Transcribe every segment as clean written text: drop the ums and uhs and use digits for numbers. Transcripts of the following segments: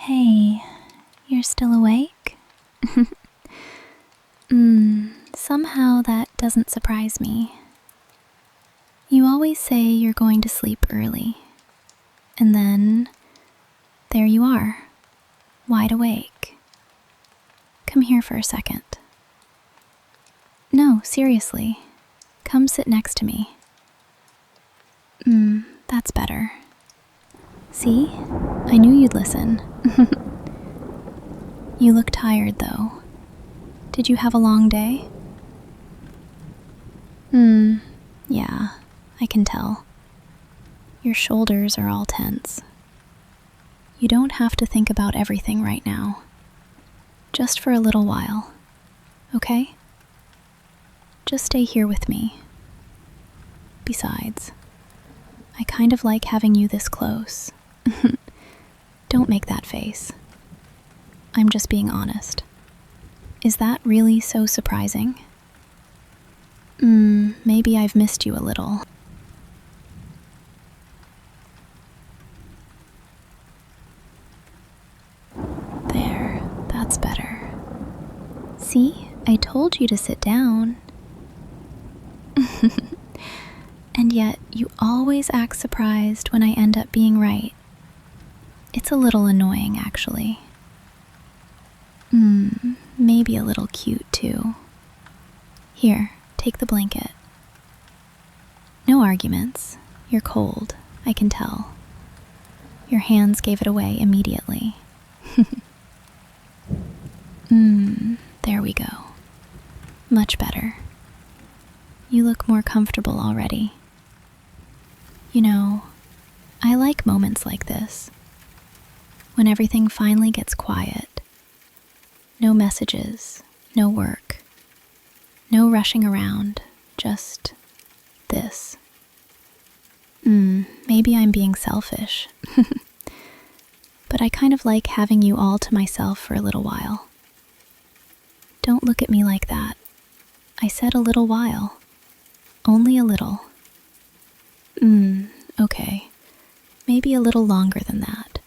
Hey, you're still awake? Somehow that doesn't surprise me. You always say you're going to sleep early, and then there you are, wide awake. Come here for a second. No, seriously, come sit next to me. That's better. See? I knew you'd listen. You look tired, though. Did you have a long day? Yeah, I can tell. Your shoulders are all tense. You don't have to think about everything right now. Just for a little while, okay? Just stay here with me. Besides, I kind of like having you this close. Don't make that face. I'm just being honest. Is that really so surprising? Maybe I've missed you a little. There, that's better. See, I told you to sit down. And yet, you always act surprised when I end up being right. It's a little annoying, actually. Maybe a little cute, too. Here, take the blanket. No arguments. You're cold, I can tell. Your hands gave it away immediately. There we go. Much better. You look more comfortable already. You know, I like moments like this. When everything finally gets quiet. No messages, no work, no rushing around, just this. Maybe I'm being selfish. But I kind of like having you all to myself for a little while. Don't look at me like that. I said a little while. Only a little. Okay. Maybe a little longer than that.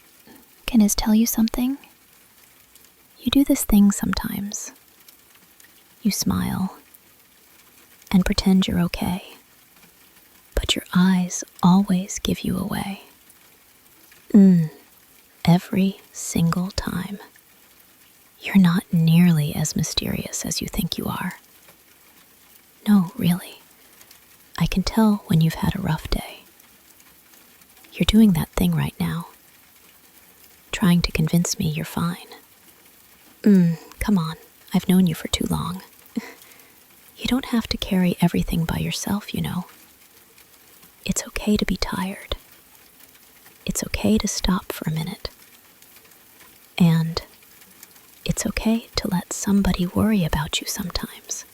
Can I tell you something? You do this thing sometimes. You smile and pretend you're okay, but your eyes always give you away. Every single time. You're not nearly as mysterious as you think you are. No, really. I can tell when you've had a rough day. You're doing that thing right now, trying to convince me you're fine. Come on, I've known you for too long. You don't have to carry everything by yourself, you know. It's okay to be tired. It's okay to stop for a minute. And it's okay to let somebody worry about you sometimes.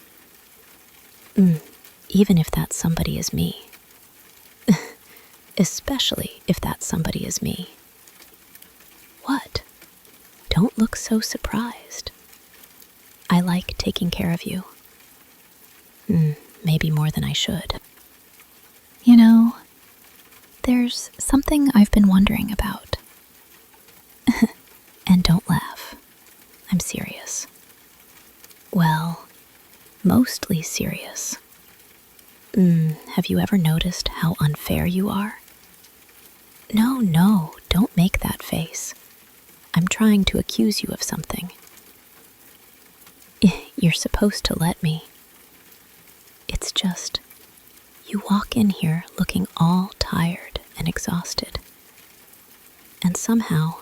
Even if that somebody is me. Especially if that somebody is me. What? Don't look so surprised. I like taking care of you. Maybe more than I should. You know, there's something I've been wondering about. And don't laugh. I'm serious. Well, mostly serious. Have you ever noticed how unfair you are? No, don't make that face. I'm trying to accuse you of something. You're supposed to let me. It's just, you walk in here looking all tired and exhausted. And somehow,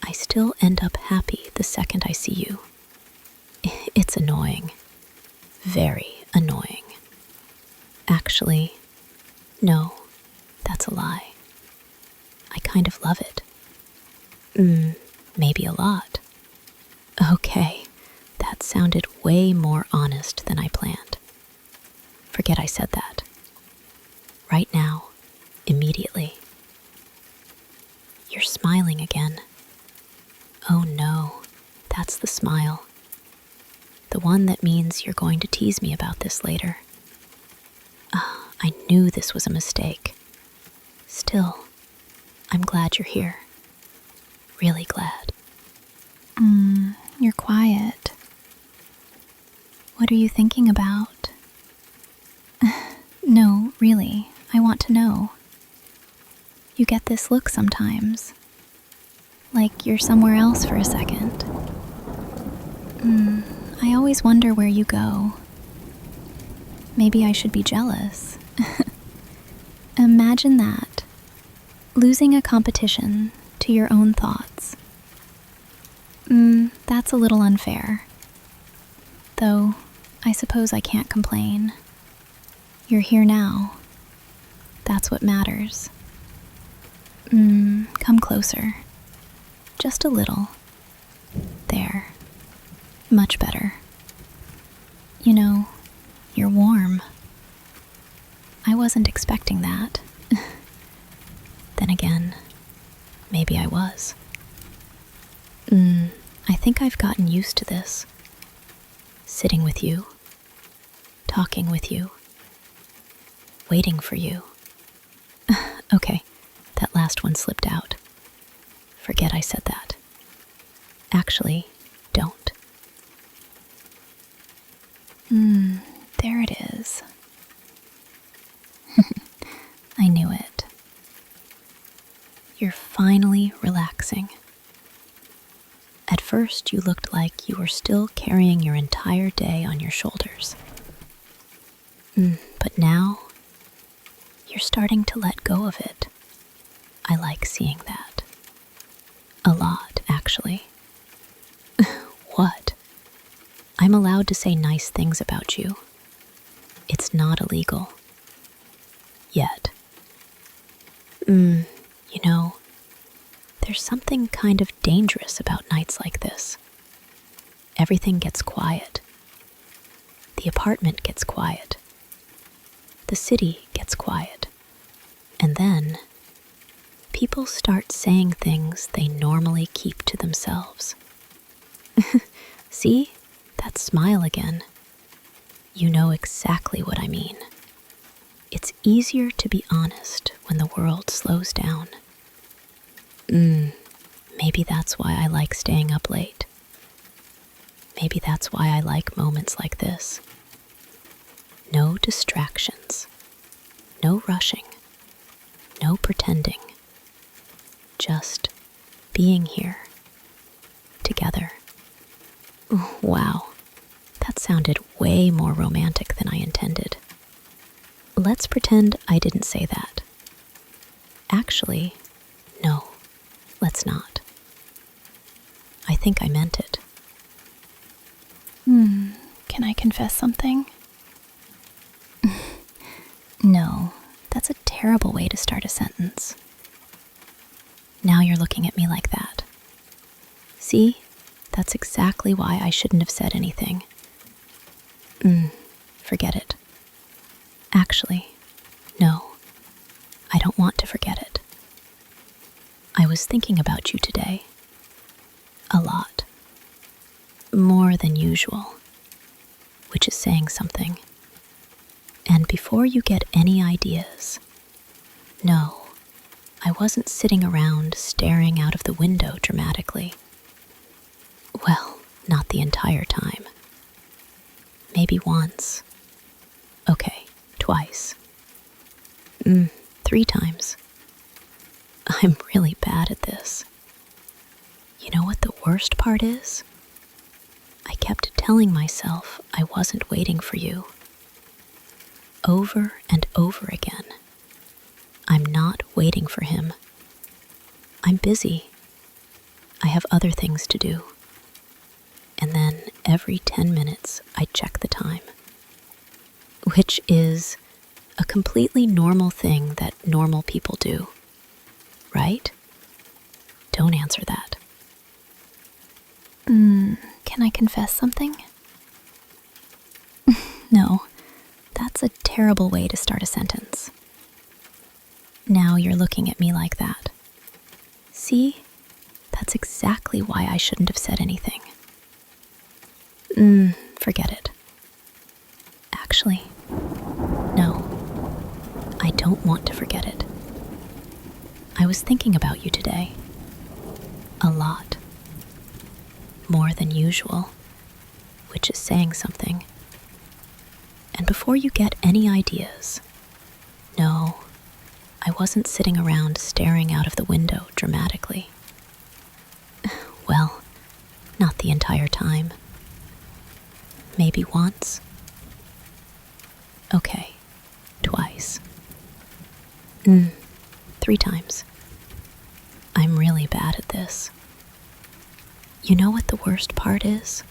I still end up happy the second I see you. It's annoying. Very annoying. Actually, no, that's a lie. I kind of love it. Maybe a lot. Okay, that sounded way more honest than I planned. Forget I said that. Right now, immediately. You're smiling again. Oh no, that's the smile. The one that means you're going to tease me about this later. I knew this was a mistake. Still, I'm glad you're here. really glad. You're quiet. What are you thinking about? No, really, I want to know. You get this look sometimes. Like you're somewhere else for a second. I always wonder where you go. Maybe I should be jealous. Imagine that. Losing a competition to your own thoughts. That's a little unfair. Though, I suppose I can't complain. You're here now. That's what matters. Come closer. Just a little. There. Much better. You know, you're warm. I wasn't expecting that. Then again, maybe I was. I think I've gotten used to this. Sitting with you, talking with you, waiting for you. Okay, that last one slipped out. Forget I said that. Actually, don't. There it is. I knew it. You're finally relaxing. At first, you looked like you were still carrying your entire day on your shoulders. But now, you're starting to let go of it. I like seeing that. A lot, actually. What? I'm allowed to say nice things about you. It's not illegal. Yet. You know, there's something kind of dangerous about nights like this. Everything gets quiet. The apartment gets quiet. The city gets quiet. And then, people start saying things they normally keep to themselves. See? That smile again. You know exactly what I mean. It's easier to be honest when the world slows down. Maybe that's why I like staying up late. Maybe that's why I like moments like this. No distractions. No rushing. No pretending. Just being here. Together. Wow. That sounded way more romantic than I intended. Let's pretend I didn't say that. Actually, no, let's not. I think I meant it. Can I confess something? No, that's a terrible way to start a sentence. Now you're looking at me like that. See? That's exactly why I shouldn't have said anything. Forget it. Actually, no, I don't want to forget it. I was thinking about you today. A lot. More than usual. Which is saying something. And before you get any ideas, no, I wasn't sitting around staring out of the window dramatically. Well, not the entire time. Maybe once. Okay, twice. 3 times. I'm really bad at this. You know what the worst part is? I kept telling myself I wasn't waiting for you. Over and over again. I'm not waiting for him. I'm busy. I have other things to do. And then every 10 minutes I check the time. Which is a completely normal thing that normal people do. Right? Don't answer that. Can I confess something? No, that's a terrible way to start a sentence. Now you're looking at me like that. See? That's exactly why I shouldn't have said anything. Forget it. Actually, no. I don't want to forget it. I was thinking about you today. A lot. More than usual, which is saying something. And before you get any ideas, no, I wasn't sitting around staring out of the window dramatically. Well, not the entire time. Maybe once. Okay, twice. 3 times. I'm really bad at this. You know what the worst part is?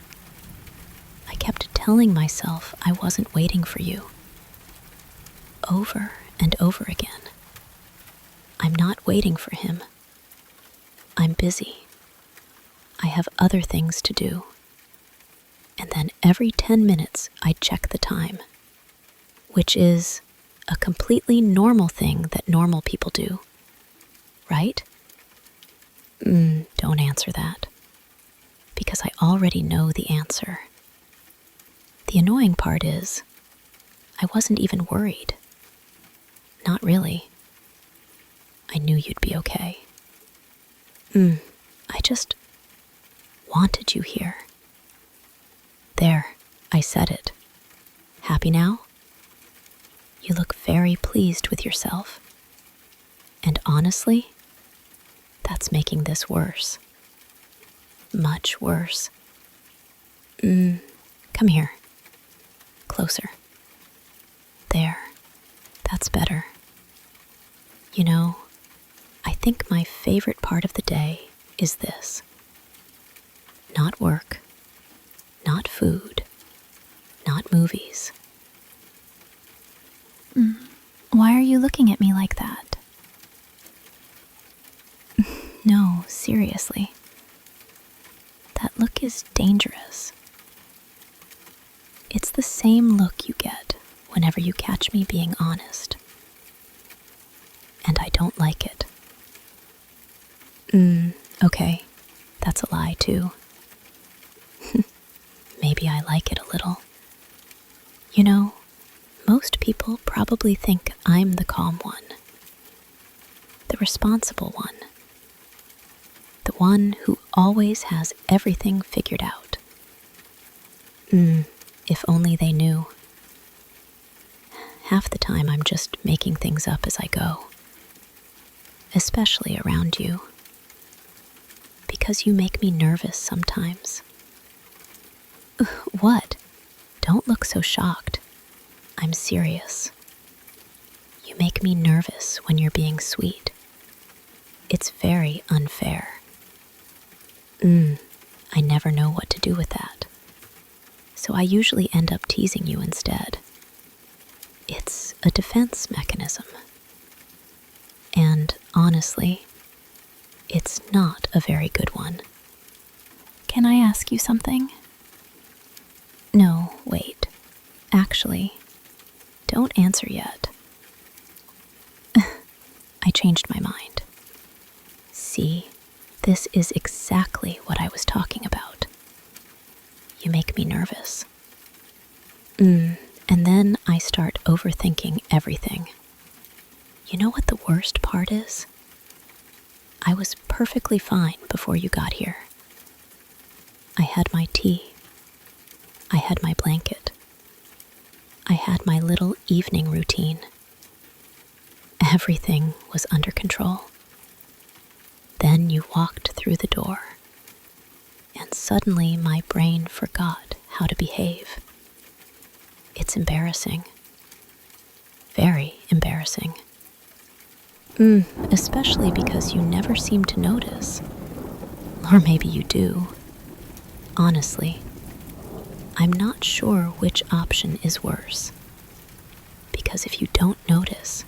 I kept telling myself I wasn't waiting for you. Over and over again. I'm not waiting for him. I'm busy. I have other things to do. And then every 10 minutes I'd check the time, which is a completely normal thing that normal people do, right? Don't answer that, because I already know the answer. The annoying part is, I wasn't even worried. Not really. I knew you'd be okay. I just wanted you here. There, I said it. Happy now? You look very pleased with yourself. And honestly, that's making this worse. Much worse. Come here. Closer. There. That's better. You know, I think my favorite part of the day is this. Not work. Not food. Not movies. Why are you looking at me like that? No, seriously. That look is dangerous. It's the same look you get whenever you catch me being honest. And I don't like it. Okay, that's a lie too. Maybe I like it a little. You know, most people probably think I'm the calm one, the responsible one, the one who always has everything figured out. If only they knew. Half the time I'm just making things up as I go, especially around you, because you make me nervous sometimes. What? Don't look so shocked. I'm serious. You make me nervous when you're being sweet. It's very unfair. I never know what to do with that. So I usually end up teasing you instead. It's a defense mechanism. And honestly, it's not a very good one. Can I ask you something? No, wait. Actually, don't answer yet. I changed my mind. See, this is exactly what I was talking about. You make me nervous. And then I start overthinking everything. You know what the worst part is? I was perfectly fine before you got here. I had my tea. I had my blanket. I had my little evening routine. Everything was under control. Then you walked through the door, and suddenly my brain forgot how to behave. It's embarrassing. Very embarrassing. Especially because you never seem to notice. Or maybe you do. Honestly, I'm not sure which option is worse. Because if you don't notice,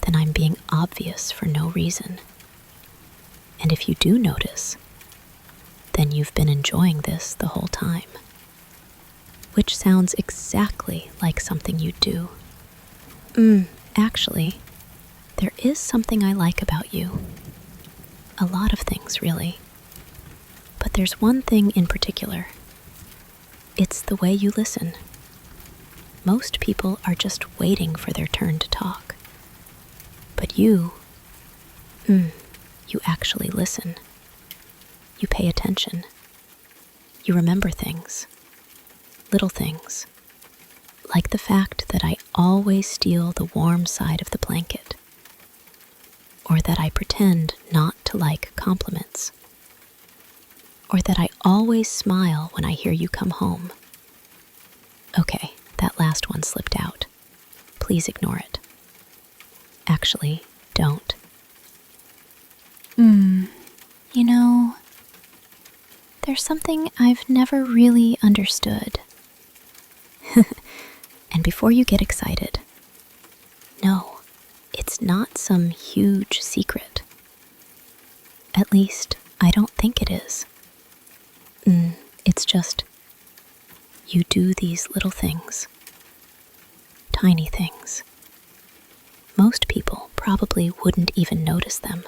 then I'm being obvious for no reason. And if you do notice, then you've been enjoying this the whole time. Which sounds exactly like something you'd do. Actually, there is something I like about you. A lot of things, really. But there's one thing in particular. It's the way you listen. Most people are just waiting for their turn to talk. But you actually listen. You pay attention. You remember things, little things, like the fact that I always steal the warm side of the blanket, or that I pretend not to like compliments, or that I always smile when I hear you come home. Okay, that last one slipped out. Please ignore it. Actually, don't. You know, there's something I've never really understood. And before you get excited, no, it's not some huge secret. At least, I don't think it is. It's just, you do these little things. Tiny things. Most people probably wouldn't even notice them.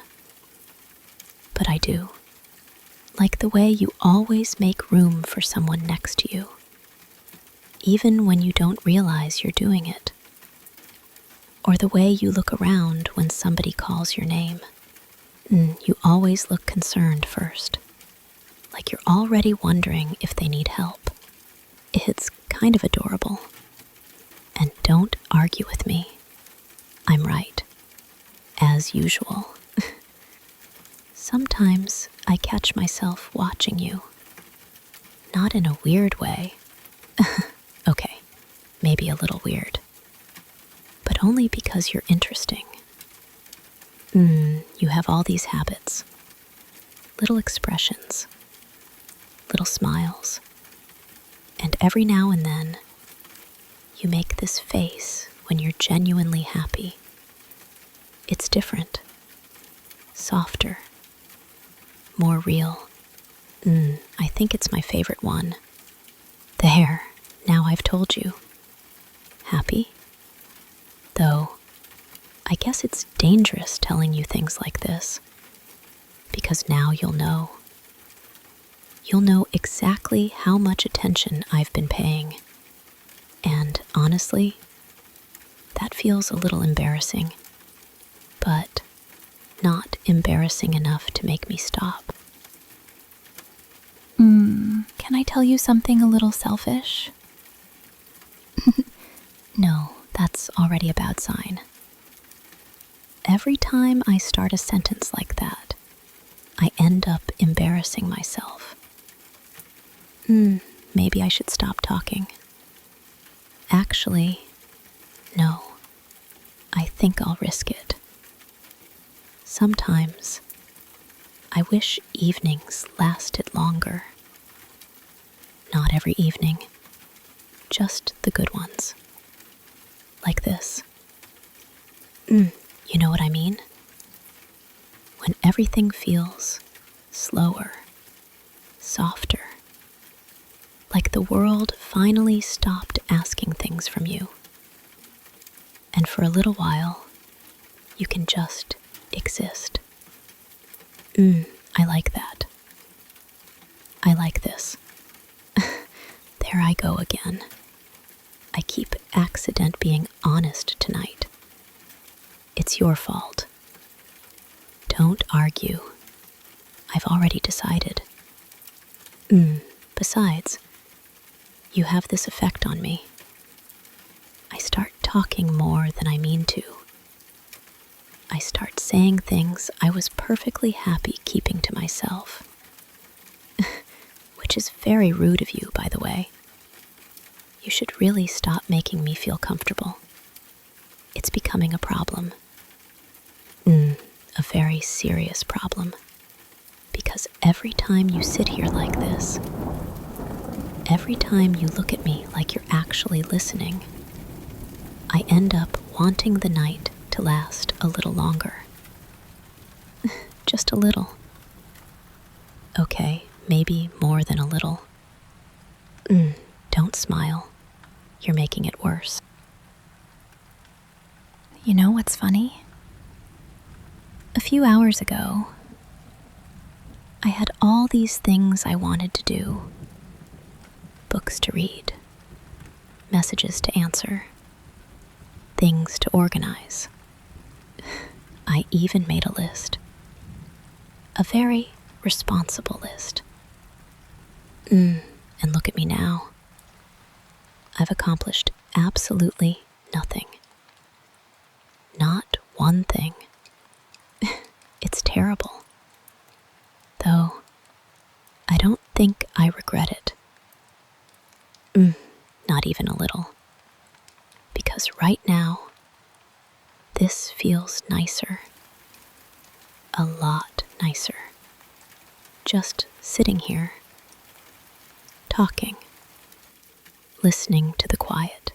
But I do. Like the way you always make room for someone next to you, even when you don't realize you're doing it. Or the way you look around when somebody calls your name. You always look concerned first, like you're already wondering if they need help. It's kind of adorable. And don't argue with me. I'm right. As usual. Sometimes I catch myself watching you. Not in a weird way. Okay, maybe a little weird. But only because you're interesting. You have all these habits. Little expressions. Little smiles. And every now and then, you make this face when you're genuinely happy. It's different. Softer. More real. I think it's my favorite one. There, now I've told you. Happy? Though, I guess it's dangerous telling you things like this. Because now you'll know. You'll know exactly how much attention I've been paying. And honestly, that feels a little embarrassing. But not embarrassing enough to make me stop. Can I tell you something a little selfish? No, that's already a bad sign. Every time I start a sentence like that, I end up embarrassing myself. Maybe I should stop talking. Actually, no. I think I'll risk it. Sometimes, I wish evenings lasted longer. Not every evening, just the good ones. Like this. You know what I mean? When everything feels slower, softer. Like the world finally stopped asking things from you. And for a little while, you can just exist. I like that. I like this. There I go again. I keep accident being honest tonight. It's your fault. Don't argue. I've already decided. Besides, you have this effect on me. I start talking more than I mean to. I start saying things I was perfectly happy keeping to myself. Which is very rude of you, by the way. You should really stop making me feel comfortable. It's becoming a problem. A very serious problem. Because every time you sit here like this, every time you look at me like you're actually listening, I end up wanting the night to last a little longer. Just a little. Okay, maybe more than a little. Don't smile. You're making it worse. You know what's funny? A few hours ago, I had all these things I wanted to do. Books to read, messages to answer, things to organize. I even made a list. A very responsible list. And look at me now. I've accomplished absolutely nothing. Not one thing. It's terrible. Though, I don't think I regret it. Not even a little. Because right now, this feels nicer. A lot nicer. Just sitting here, talking, listening to the quiet.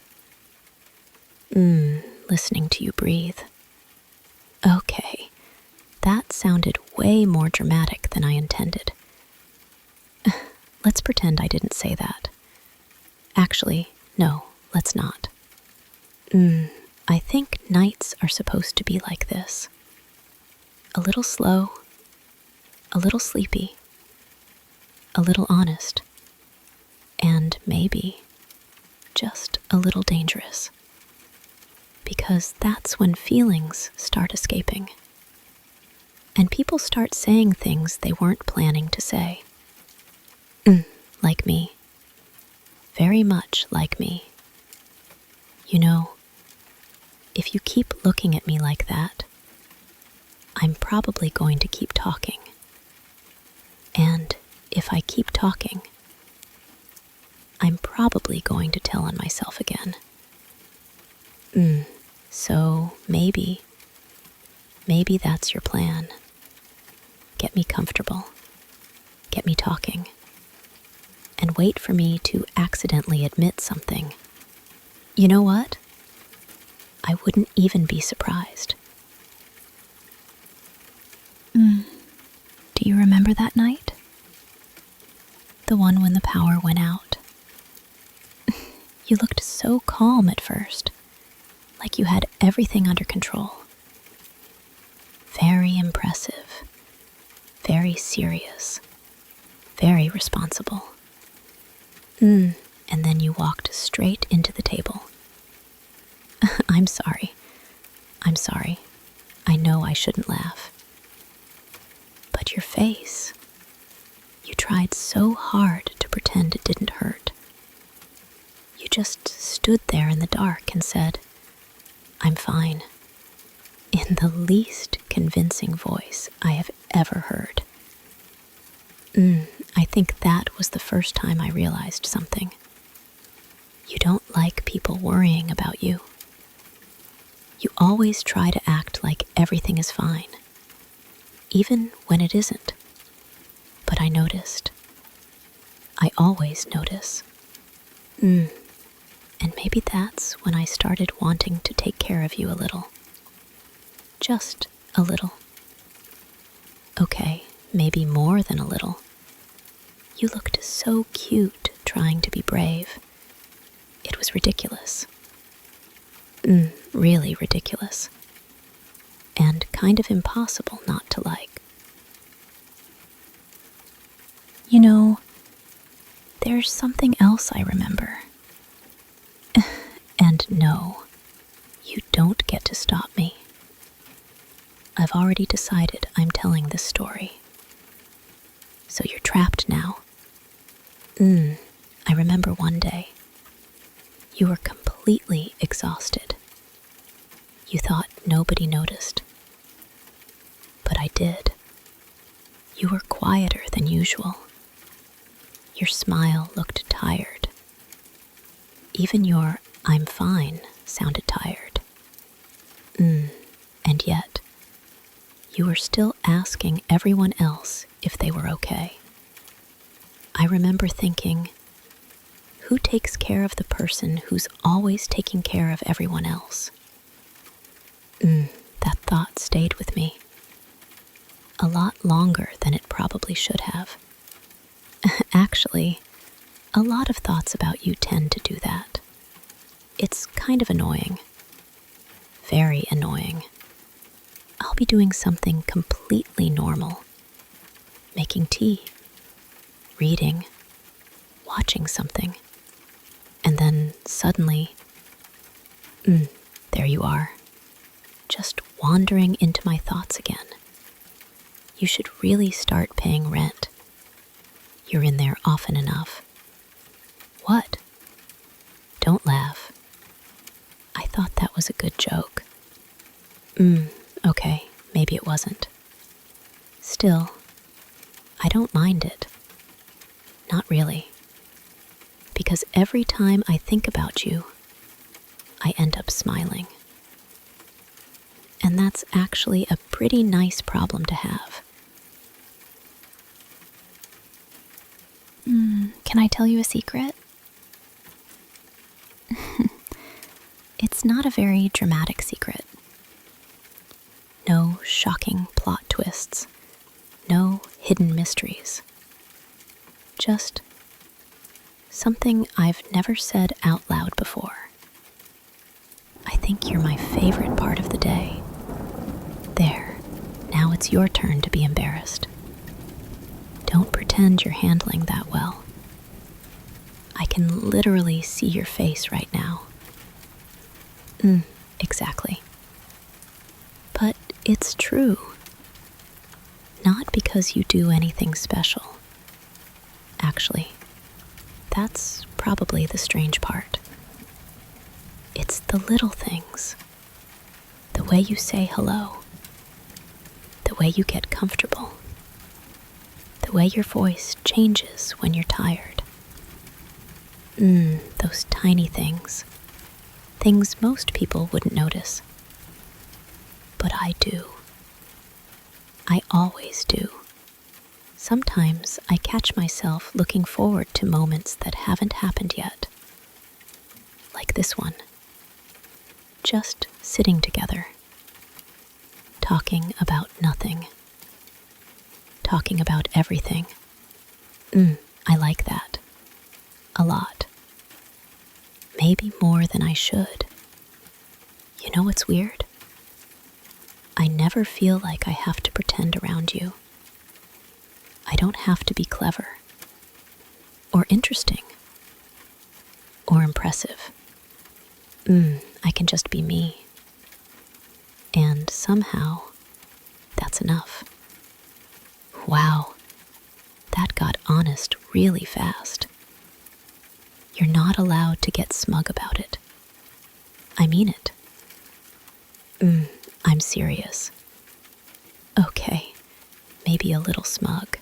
Listening to you breathe. Okay, that sounded way more dramatic than I intended. Let's pretend I didn't say that. Actually, no, let's not. I think nights are supposed to be like this. A little slow, a little sleepy, a little honest, and maybe just a little dangerous. Because that's when feelings start escaping. And people start saying things they weren't planning to say. Like me. Very much like me. You know, if you keep looking at me like that, I'm probably going to keep talking. And if I keep talking, I'm probably going to tell on myself again. So maybe that's your plan. Get me comfortable. Get me talking. And wait for me to accidentally admit something. You know what? I wouldn't even be surprised. Do you remember that night? The one when the power went out. You looked so calm at first, like you had everything under control. Very impressive, very serious, very responsible. And then you walked straight into the table. I'm sorry. I know I shouldn't laugh. But your face, you tried so hard to pretend it didn't hurt. You just stood there in the dark and said, "I'm fine," in the least convincing voice I have ever heard. I think that was the first time I realized something. You don't like people worrying about you. You always try to act like everything is fine, even when it isn't. But I noticed. I always notice. And maybe that's when I started wanting to take care of you a little. Just a little. Okay, maybe more than a little. You looked so cute trying to be brave. It was ridiculous. Really ridiculous. And kind of impossible not to like. You know, there's something else I remember. And no, you don't get to stop me. I've already decided I'm telling this story. So you're trapped now. I remember one day. You were completely exhausted. You thought nobody noticed. But I did. You were quieter than usual. Your smile looked tired. Even your "I'm fine" sounded tired. And yet, you were still asking everyone else if they were okay. I remember thinking, who takes care of the person who's always taking care of everyone else? That thought stayed with me. A lot longer than it probably should have. Actually, a lot of thoughts about you tend to do that. It's kind of annoying. Very annoying. I'll be doing something completely normal. Making tea. Reading. Watching something. And then suddenly, there you are. Just wandering into my thoughts again. You should really start paying rent. You're in there often enough. What? Don't laugh. I thought that was a good joke. Okay, maybe it wasn't. Still, I don't mind it. Not really. Because every time I think about you, I end up smiling. And that's actually a pretty nice problem to have. Can I tell you a secret? It's not a very dramatic secret. No shocking plot twists. No hidden mysteries. Just something I've never said out loud before. I think you're my favorite part of the day. There, now it's your turn to be embarrassed. Don't pretend you're handling that well. I can literally see your face right now. Exactly. But it's true. Not because you do anything special. Actually, that's probably the strange part. It's the little things. The way you say hello. The way you get comfortable. The way your voice changes when you're tired. Those tiny things. Things most people wouldn't notice. But I do. I always do. Sometimes I catch myself looking forward to moments that haven't happened yet. Like this one. Just sitting together. Talking about nothing. Talking about everything. I like that. A lot. Maybe more than I should. You know what's weird? I never feel like I have to pretend around you. I don't have to be clever, or interesting, or impressive. I can just be me. And somehow, that's enough. Wow, that got honest really fast. You're not allowed to get smug about it. I mean it. I'm serious. Okay, maybe a little smug.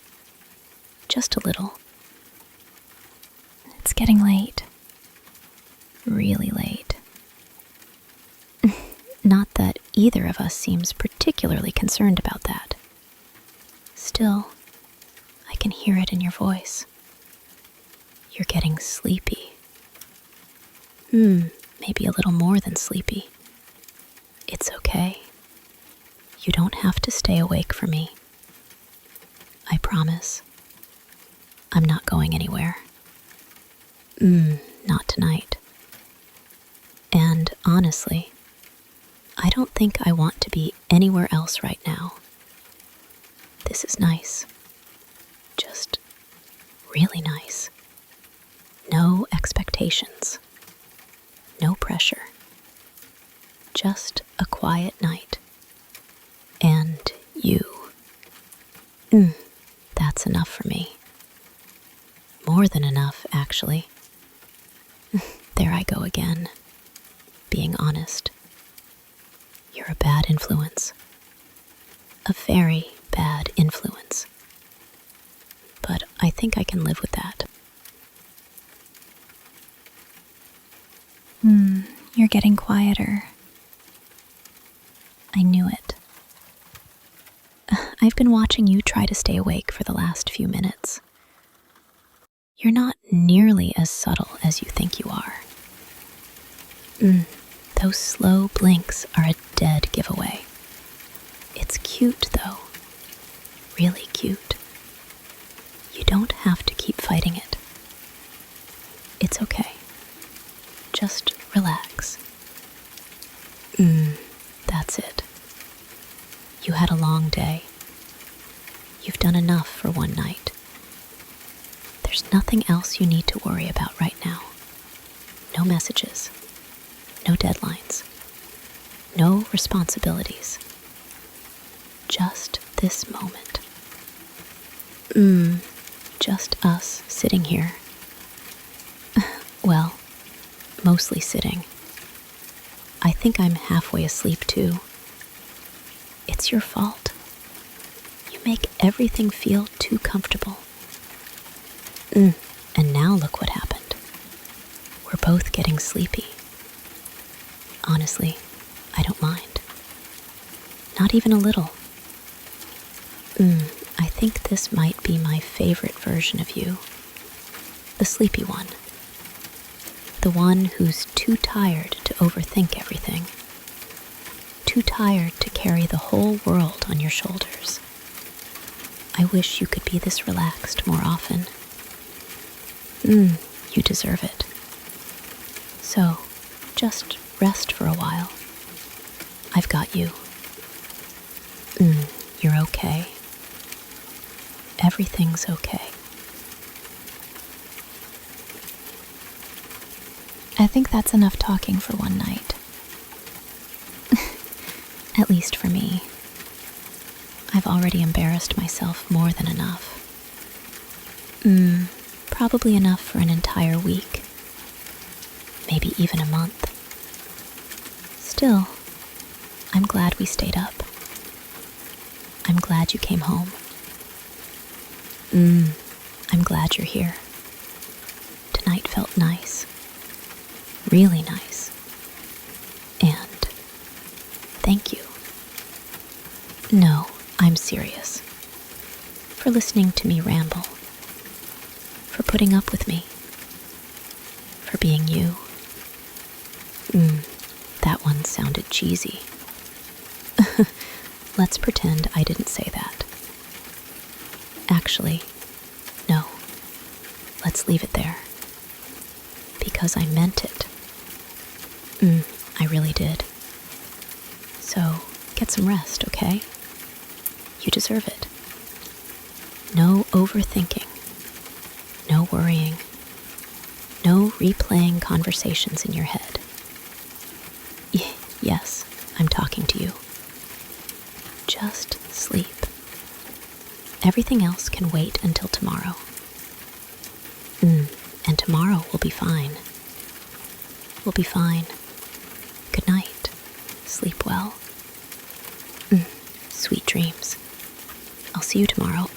Just a little. It's getting late. Really late. Not that either of us seems particularly concerned about that. Still, I can hear it in your voice. You're getting sleepy. Maybe a little more than sleepy. It's okay. You don't have to stay awake for me. I promise. I'm not going anywhere. Not tonight. And honestly, I don't think I want to be anywhere else right now. This is nice. Just really nice. No expectations. No pressure. Just a quiet night. And you. That's enough for me. More than enough, actually. There I go again. Being honest. You're a bad influence. A very bad influence. But I think I can live with that. You're getting quieter. I knew it. I've been watching you try to stay awake for the last few minutes. You're not nearly as subtle as you think you are. Those slow blinks are a dead giveaway. It's cute, though. Really cute. You don't have to keep fighting it. It's okay. Just relax. That's it. You had a long day. You've done enough for one night. There's nothing else you need to worry about right now. No messages. No deadlines. No responsibilities. Just this moment. Just us sitting here. Well, mostly sitting. I think I'm halfway asleep too. It's your fault. You make everything feel too comfortable. And now look what happened. We're both getting sleepy. Honestly, I don't mind. Not even a little. I think this might be my favorite version of you. The sleepy one. The one who's too tired to overthink everything. Too tired to carry the whole world on your shoulders. I wish you could be this relaxed more often. You deserve it. So, just rest for a while. I've got you. You're okay. Everything's okay. I think that's enough talking for one night. At least for me. I've already embarrassed myself more than enough. Probably enough for an entire week. Maybe even a month. Still, I'm glad we stayed up. I'm glad you came home. I'm glad you're here. Tonight felt nice. Really nice. And thank you. No, I'm serious. For listening to me ramble. For putting up with me. For being you. That one sounded cheesy. Let's pretend I didn't say that. Actually, no. Let's leave it there. Because I meant it. I really did. So, get some rest, okay? You deserve it. No overthinking. No worrying. No replaying conversations in your head. Yes, I'm talking to you. Just sleep. Everything else can wait until tomorrow. And tomorrow will be fine. We'll be fine. Good night. Sleep well. Sweet dreams. I'll see you tomorrow.